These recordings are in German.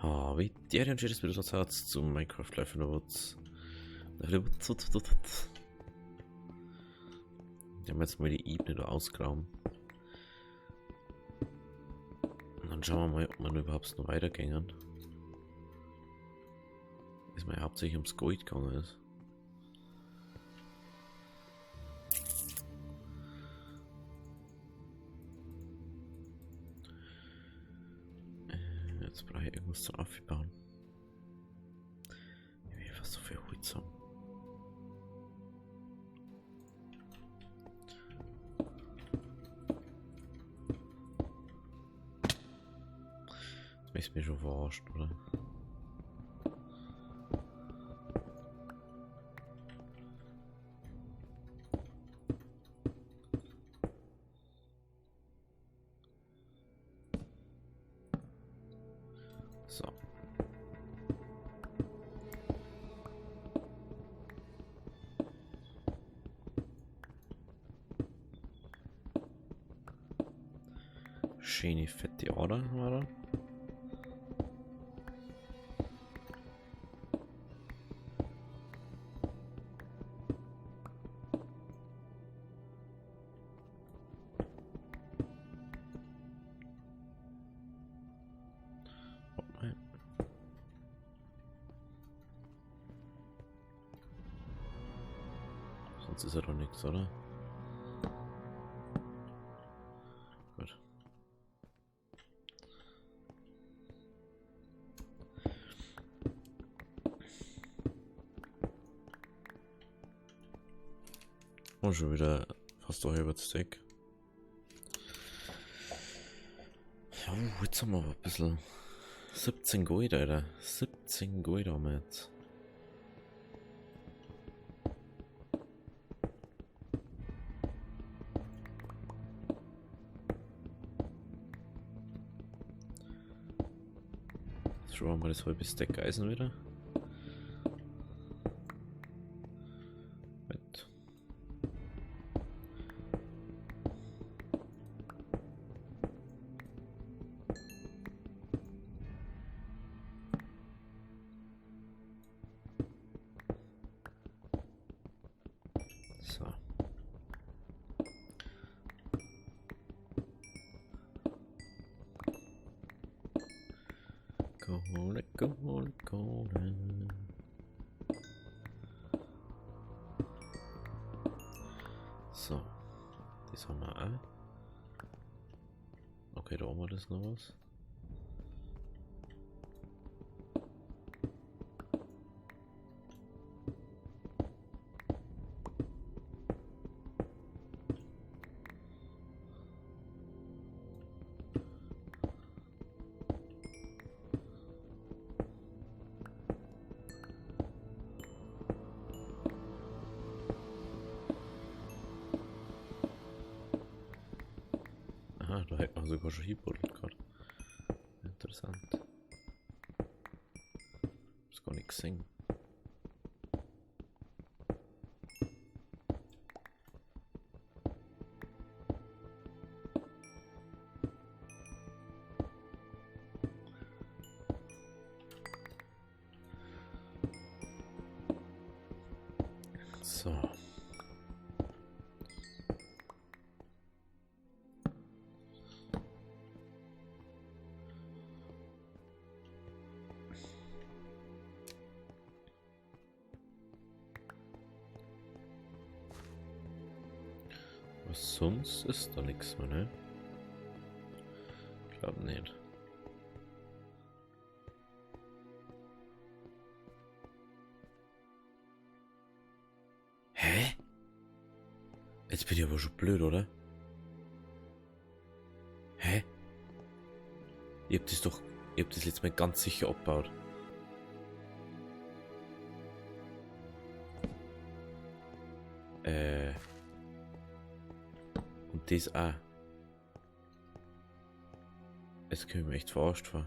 Witajcie через перезаписаться zu Minecraft Live Notes. Wir haben jetzt mal die Ebene da ausgraben. Und dann schauen wir mal, ob man überhaupt noch weitergehen. Ist mir hauptsächlich ums Gold gegangen ist. Jetzt brauche ich irgendwas zum Aufbauen. Ich will fast so viel Holz haben. Das ist mir schon verarscht, oder? So. Schöne fette Ader, oder? Sonst ist ja doch nichts, oder? Gut. Und schon wieder fast auch über das Deck. Ja, jetzt haben wir aber ein bisschen 17 Gold, Alter. 17 Gold haben wir jetzt. Schauen wir mal das halbe Stack Eisen wieder. Mit. So. Golden. So, das haben wir auch. Okay, da oben ist noch was. Da hätte man sogar schon hinbuddelt gerade. Interessant. Ist gar nicht gesehen. So. Was sonst ist da nichts mehr, ne? Ich glaube nicht. Hä? Jetzt bin ich aber schon blöd, oder? Hä? Ihr habt das doch. Ihr habt das jetzt mal ganz sicher abgebaut. Und das auch. Jetzt können wir echt verarscht vor.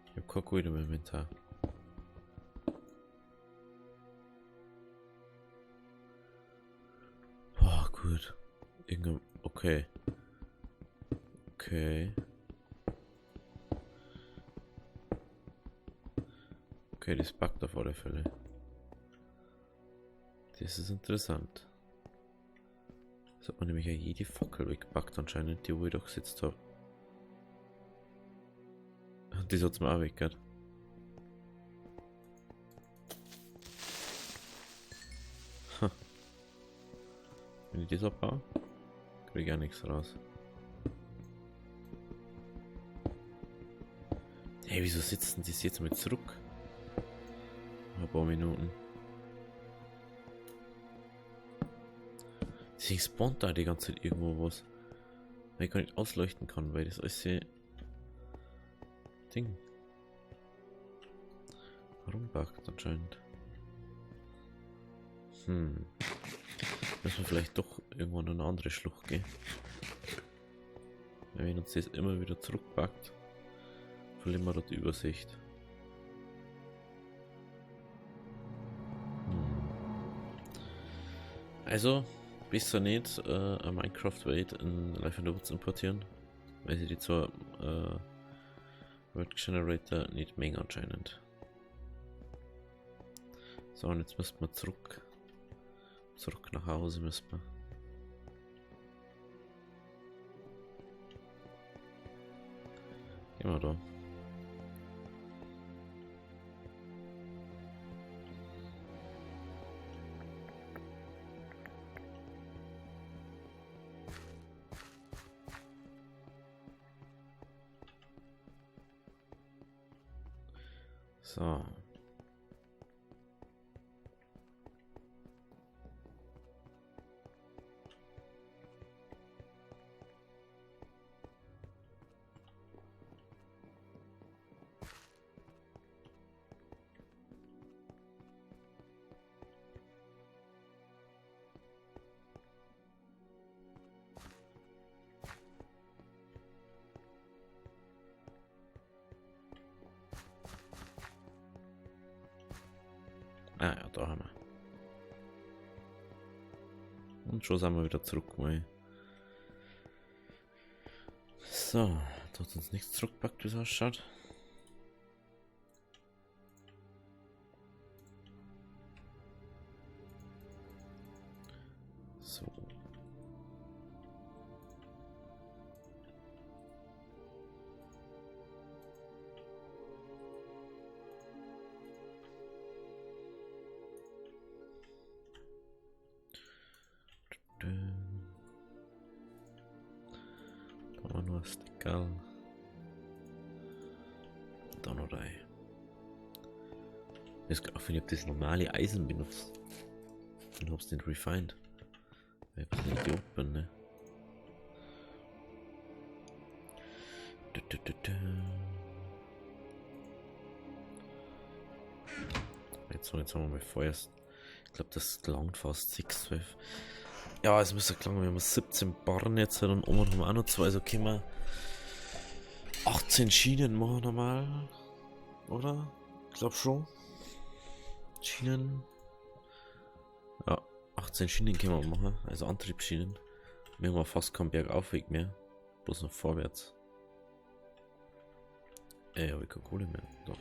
Ich hab kein Gold im Inventar. Boah, gut. Okay. Okay. Okay, das packt auf alle Fälle. Das ist interessant. Das hat man nämlich ja jede Fackel weggepackt anscheinend, die wo ich da gesetzt habe. Das hat es mir auch weggehört. Wenn ich das abbaue, kriege ich ja nichts raus. Hey, wieso sitzen die jetzt mit zurück? Ein paar Minuten. Deswegen spawnt da die ganze Zeit irgendwo was. Weil ich gar nicht ausleuchten kann, weil das alles hier Ding rumbackt anscheinend. Müssen wir vielleicht doch irgendwann in eine andere Schlucht gehen. Weil wenn uns das immer wieder zurückpackt, verlieren wir dort die Übersicht. Also, besser nicht eine Minecraft-Welt in Life in the Woods importieren, weil sie die zwar Word Generator nicht mengen anscheinend. So, und jetzt müssen wir zurück nach Hause müssen wir. Gehen wir da. So. Ah ja, da haben wir. Und schon sind wir wieder zurück mal. So, da hat uns nichts zurückgepackt, wie es ausschaut. So. Da war nur ein Sticker. Da noch rein. Ich habe das normale Eisen benutzt. Und hab's nicht refined. Weil ich ein Idiot bin, ne? Jetzt haben wir mal vorerst. Ich glaube, das gelangt fast 6, 12. Ja, es müsste gelangen, wir haben 17 Barren jetzt und oben haben wir auch noch 2, also können wir 18 Schienen machen normal. Oder? Ich glaube schon. Schienen. Ja, 18 Schienen können wir machen, also Antriebsschienen. Wir haben fast keinen Bergaufweg mehr, bloß noch vorwärts. Habe ich keine Kohle mehr, doch.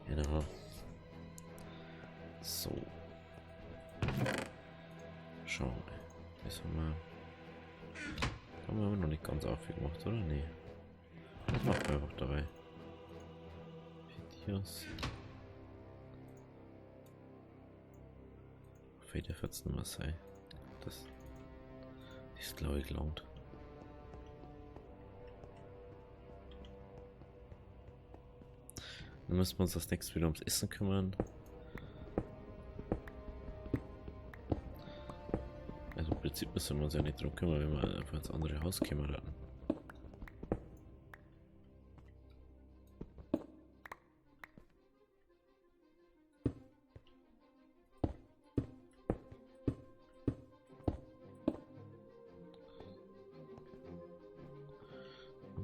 Genau. So. Schauen wir mal. Das haben wir noch nicht ganz aufgemacht, oder? Nee. Das machen wir einfach dabei. Videos. Fade 14 mal sei. Das ist, glaube ich, gelangt. Dann müssen wir uns das nächste wieder ums Essen kümmern. Also im Prinzip müssen wir uns ja nicht drum kümmern, wenn wir einfach ins andere Haus kommen hatten.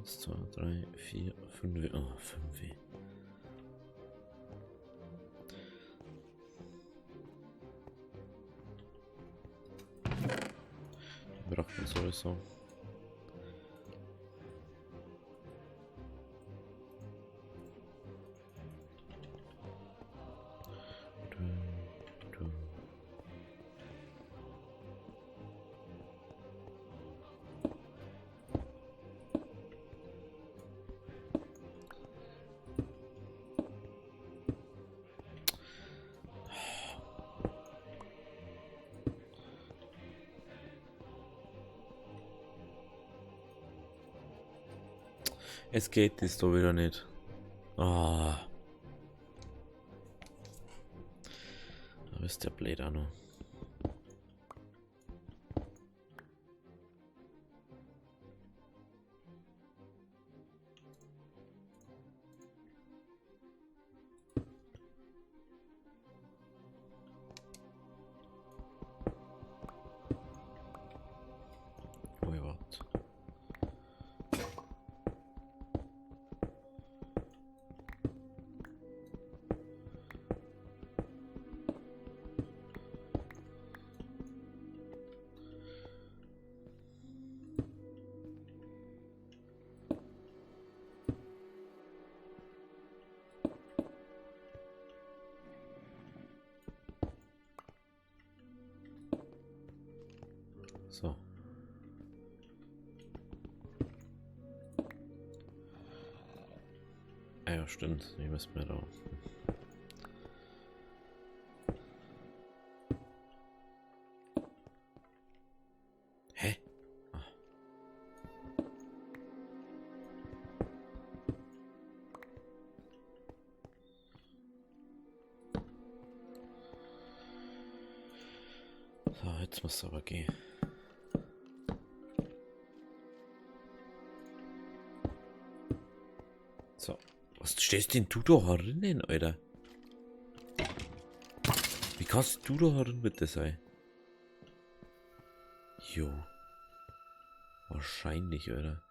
1, 2, 3, 4, 5. Oh, 5. Braucht man sowieso. Es geht das da wieder nicht. Ah. Da ist der blöd auch noch. Oh, warte. So. Ah ja, stimmt. Die müssen wir da. Hä? Ah. So, jetzt muss es aber gehen. So. Was stehst denn du da herinnen, Alter? Wie kannst du da herin bitte sein? Jo. Wahrscheinlich, Alter.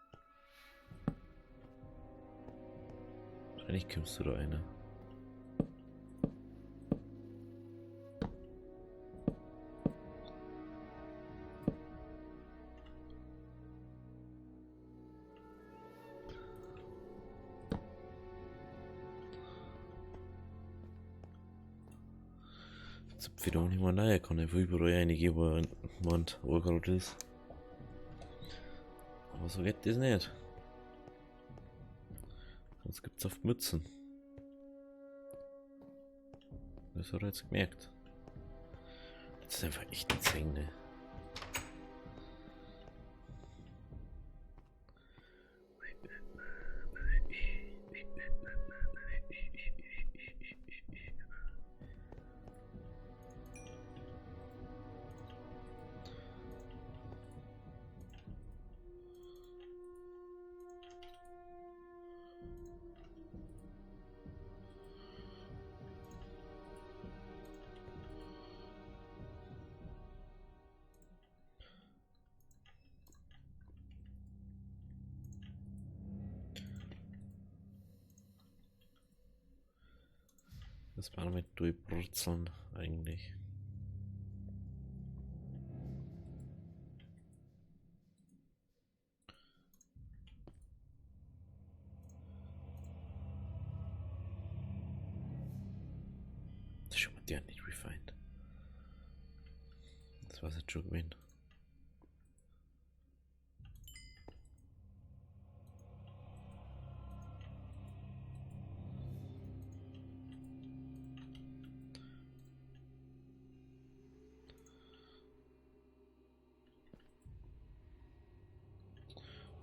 Wahrscheinlich kommst du da einer. Jetzt wieder auch nicht mal nahe kann. Ich will überall einige, wo jemand angerollt ist. Aber so geht das nicht. Sonst gibt's oft Mützen. Das hat er jetzt gemerkt. Das ist einfach echt ein Zäng, ne? Das war mit durchbrutzeln eigentlich. Das ist schon mal der nicht refined. Das war's jetzt schon gewesen.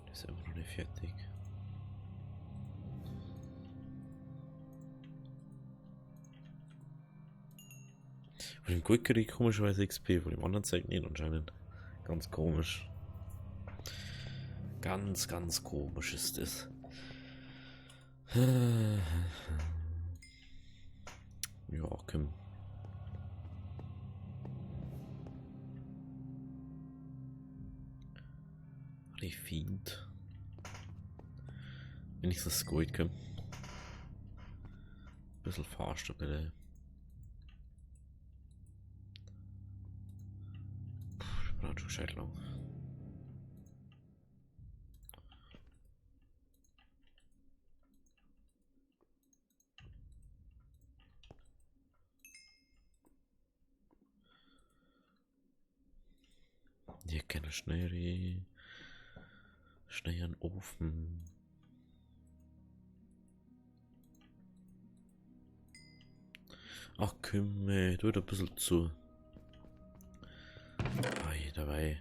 Das ist immer noch nicht fertig. Von dem Gold kriege ich komischerweise XP, von dem anderen zeigt nicht anscheinend. Ganz komisch. Ganz, ganz komisch ist das. Ja, komm. Refined. Wenigstens das gut kommt. Bisschen faster bitte. Ich brauche schon gescheit lang. Hier keine schnell einen Ofen. Ach kümmere, du ein bisschen zu. Ei, dabei.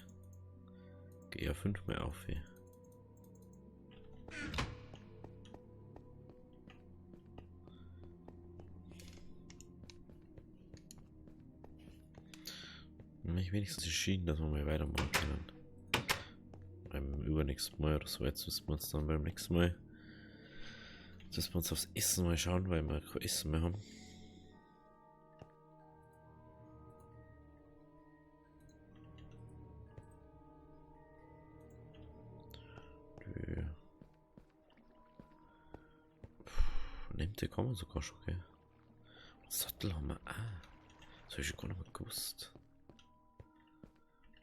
Geh ja 5 mehr auf hier. Ich wenigstens die Schienen, dass wir mal weitermachen können. Beim übernächsten Mal oder so. Jetzt müssen wir uns dann beim nächsten Mal. Jetzt müssen wir uns aufs Essen mal schauen, weil wir kein Essen mehr haben. Nehmt ihr, kann man sogar schon, gell? Sattel haben wir. Ah, das habe ich gar nicht mehr gewusst.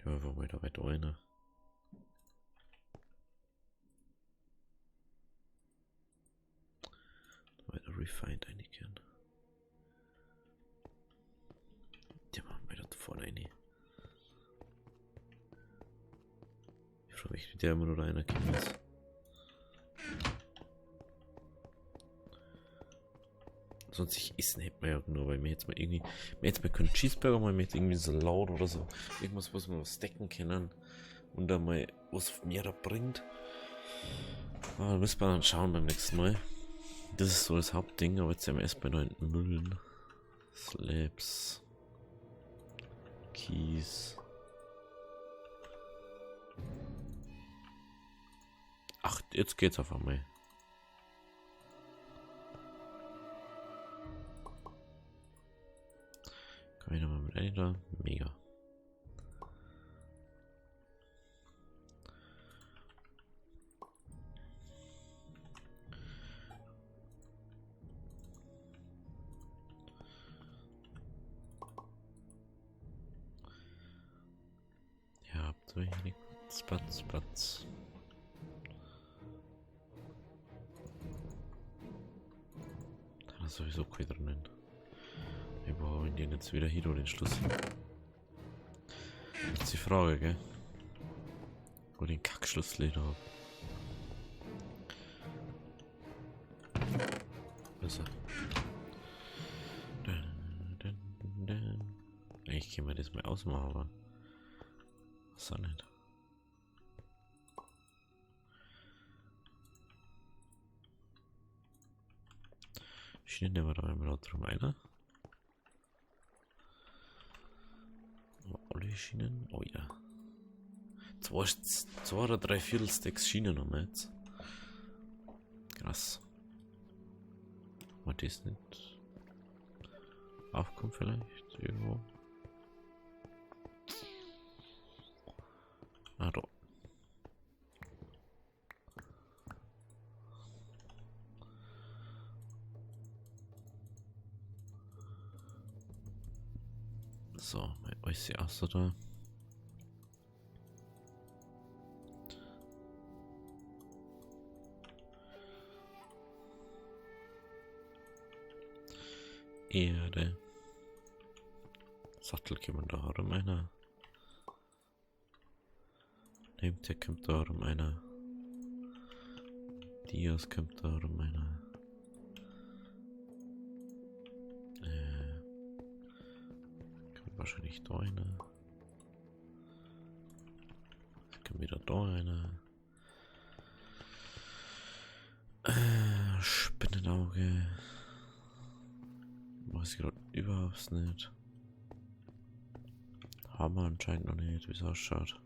Ja, wir da weiter rein. Weiter refined einigen. Die machen wir da vorne rein. Ich frage mich, wie der immer noch einer kommt. Sonst ich essen hätte man ja nur, weil mir jetzt mal irgendwie, mir jetzt mal können Cheeseburger mal mit irgendwie Salat oder so, irgendwas, was man stecken können und dann mal was mehr da bringt. Aber da müssen wir dann schauen beim nächsten Mal. Das ist so das Hauptding, aber jetzt sind wir erstmal noch in Müllen. Slabs. Kies. Ach, jetzt geht's auf einmal. Kann ich nochmal mit rein da? Mega. Ja, habt ihr hier Platz. Da ist sowieso kein drinnen. Wir brauchen den jetzt wieder hier oder den Schlüssel. Jetzt die Frage, gell? Wo den Kackschlüssel da habe. Besser. Ich kann mir das mal ausmachen, aber. Was auch nicht. Schienen nehmen wir da einmal drum einer. Alle Schienen. Oh ja. 2 oder 3/4 Stacks Schienen haben wir jetzt. Krass. War das nicht aufkommen vielleicht irgendwo? Ah, da. So, ist die erste da. Erde. Sattel kommen da rum einer. Nehmt ihr kommt da rum einer. Dias kommt da rum einer. Kommt wahrscheinlich da einer. Es kommt wieder da einer. Spinnenauge. Weiß ich gerade überhaupt nicht. Haben wir anscheinend noch nicht, wie es ausschaut.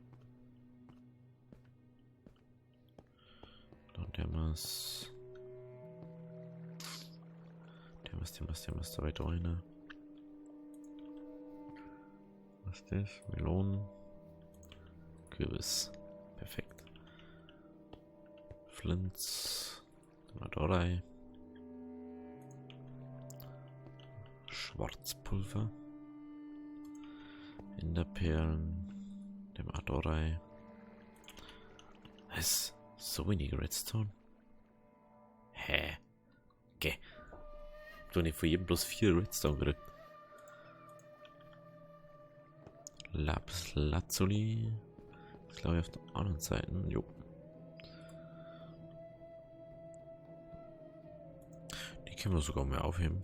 Dann der muss da weiter rein. Was ist das? Melonen. Kürbis. Perfekt. Flints. Adorei. Schwarzpulver. Enderperlen. Dem Adorei. Was? So wenig Redstone? Hä? Okay. Du nicht von jedem bloß 4 Redstone gekriegt. Lapis Lazuli. Das glaube ich auf der anderen Seite. Jo. Die können wir sogar mehr aufheben.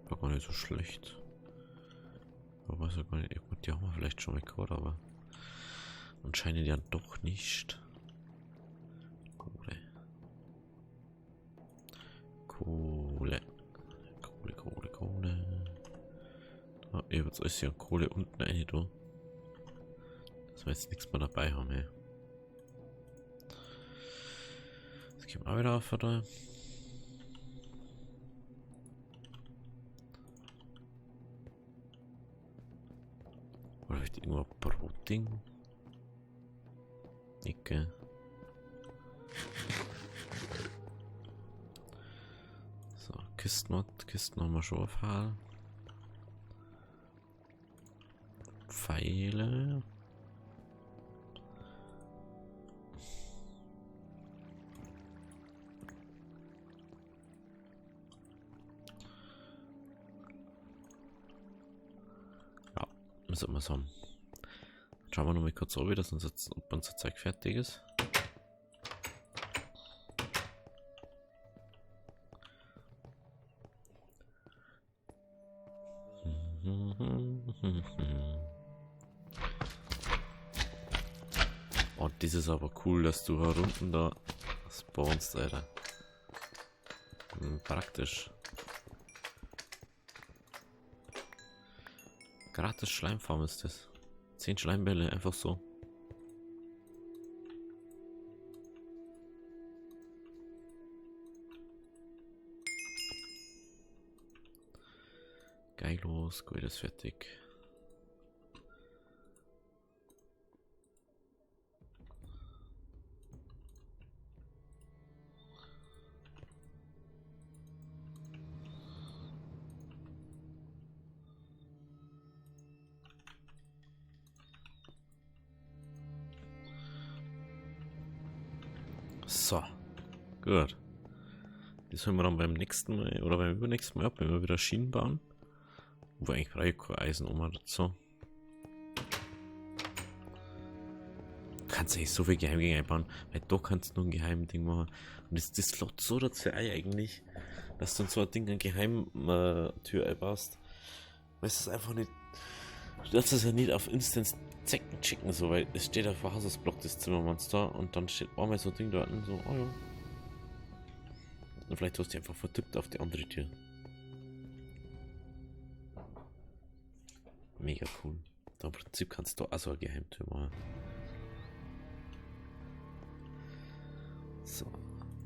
War gar nicht so schlecht. Aber weiß ja gar nicht. Gut, die haben wir vielleicht schon mal gehört, aber anscheinend ja doch nicht. Kohle. Kohle. Kohle, Kohle, Kohle. Da, jetzt ist ja Kohle unten eine da. Dass wir jetzt nichts mehr dabei haben, ey. Das gehen wir auch wieder auf, oder? Oder vielleicht irgendwo ein Brotding? Nicke. So, Kisten haben wir schon aufgehalten. Pfeile. Ja, müssen wir es haben. Schauen wir noch mal kurz ob unser Zeug fertig ist. Oh, das ist aber cool, dass du hier unten da spawnst, Alter. Praktisch. Gratis Schleimfarm ist das. 10 Schleimbälle, einfach so. Geillos, Gold ist fertig. So, gut. Das hören wir dann beim nächsten Mal oder beim übernächsten Mal ab, wenn wir wieder Schienen bauen. Wo eigentlich brauche ich kein Eisen um oder so. Du kannst eigentlich so viel Geheimgänge einbauen, weil da kannst du nur ein Geheimding machen. Und das lädt so dazu ein eigentlich, dass du so ein Ding, eine Geheimtür einbaust. Weil es ist einfach nicht. Du darfst es ja nicht auf Instant Zecken checken, so, weil es steht auf dem Hausblock des Zimmermanns da und dann steht einmal so ein Ding dort und so, oh ja. Und vielleicht hast du einfach vertippt auf die andere Tür. Mega cool. Da im Prinzip kannst du also eine Geheimtür machen. So,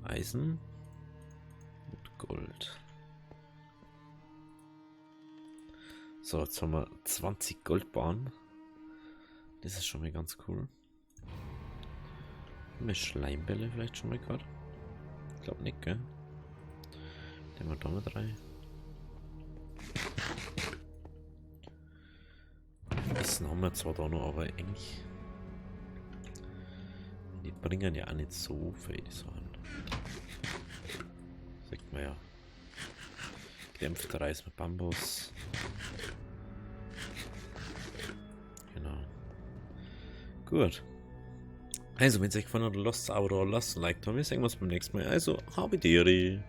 Eisen und Gold. So, jetzt haben wir 20 Goldbahnen. Das ist schon mal ganz cool. Haben wir Schleimbälle vielleicht schon mal gehabt? Ich glaube nicht, gell? Nehmen wir da mal 3. Essen haben wir zwar da noch, aber eigentlich. Die bringen ja auch nicht so viel Sachen. Sagt man ja. Gedämpfter Reis mit Bambus. Genau. Gut. Also, wenn es euch gefallen hat, lasst ein Abo da, lasst ein Like da. Wir sehen uns beim nächsten Mal. Also, habe Deri.